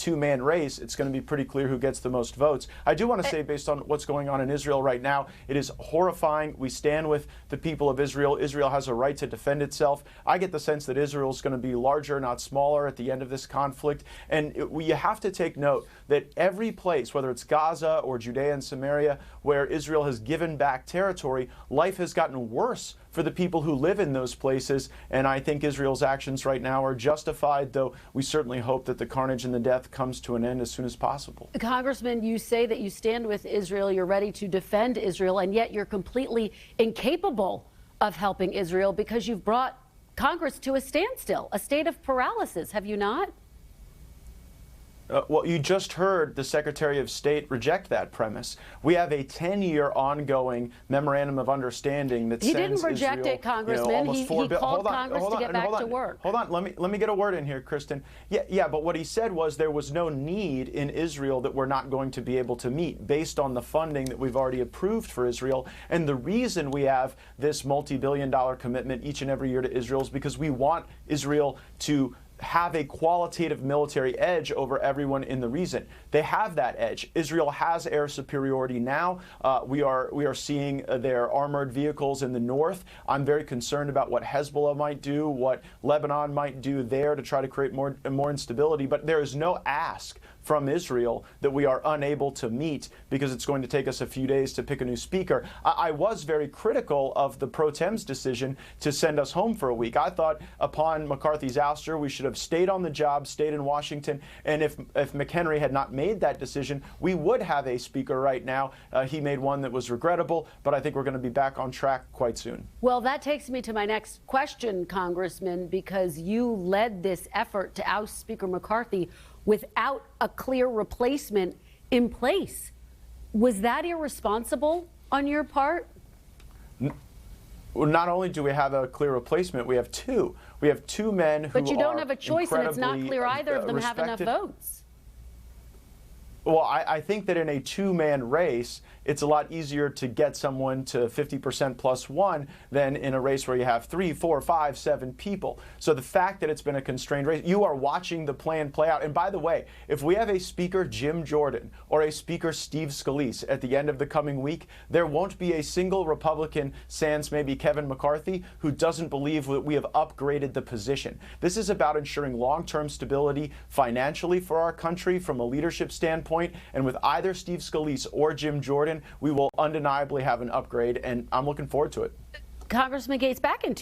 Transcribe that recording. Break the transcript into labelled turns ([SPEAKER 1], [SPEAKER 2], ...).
[SPEAKER 1] two-man race, it's going to be pretty clear who gets the most votes. I do want to say, based on what's going on in Israel right now, it is horrifying. We stand with the people of Israel. Israel has a right to defend itself. I get the sense that Israel is going to be larger, not smaller, at the end of this conflict. And you have to take note that every place, whether it's Gaza or Judea and Samaria, where Israel has given back territory, life has gotten worse for the people who live in those places. And I think Israel's actions right now are justified, though we certainly hope that the carnage and the death comes to an end as soon as possible.
[SPEAKER 2] Congressman, you say that you stand with Israel, you're ready to defend Israel, and yet you're completely incapable of helping Israel because you've brought Congress to a standstill, a state of paralysis, have you not?
[SPEAKER 1] Well, you just heard the Secretary of State reject that premise. We have a 10-year ongoing memorandum of understanding that
[SPEAKER 2] he
[SPEAKER 1] sends
[SPEAKER 2] didn't reject
[SPEAKER 1] Israel,
[SPEAKER 2] it, Congressman.
[SPEAKER 1] he
[SPEAKER 2] called Congress to get back to work.
[SPEAKER 1] Hold on, let me get a word in here, Kristen. Yeah, but what he said was there was no need in Israel that we're not going to be able to meet based on the funding that we've already approved for Israel. And the reason we have this multi-billion-dollar commitment each and every year to Israel is because we want Israel to have a qualitative military edge over everyone in the region. They have that edge. Israel has air superiority now. We are seeing their armored vehicles in the north. I'm very concerned about what Hezbollah might do, what Lebanon might do there to try to create more instability. But there is no ask from Israel that we are unable to meet because it's going to take us a few days to pick a new speaker. I was very critical of the pro tem's decision to send us home for a week. I thought upon McCarthy's ouster, we should have stayed on the job, stayed in Washington, and if McHenry had not made that decision, we would have a speaker right now. He made one that was regrettable, but I think we're going to be back on track quite soon.
[SPEAKER 2] Well, that takes me to my next question, Congressman, because you led this effort to oust Speaker McCarthy without a clear replacement in place. Was that irresponsible on your part?
[SPEAKER 1] Well, not only do we have a clear replacement, we have two. We have two men who are
[SPEAKER 2] But you don't have a choice, and it's not clear either of them have enough votes.
[SPEAKER 1] Well, I think that in a two-man race, it's a lot easier to get someone to 50% plus one than in a race where you have 3, 4, 5, 7 people. So the fact that it's been a constrained race, you are watching the plan play out. And by the way, if we have a Speaker Jim Jordan or a Speaker Steve Scalise at the end of the coming week, there won't be a single Republican, sans maybe Kevin McCarthy, who doesn't believe that we have upgraded the position. This is about ensuring long-term stability financially for our country from a leadership standpoint. And with either Steve Scalise or Jim Jordan, we will undeniably have an upgrade, and I'm looking forward to it.
[SPEAKER 2] Congressman Gaetz, back in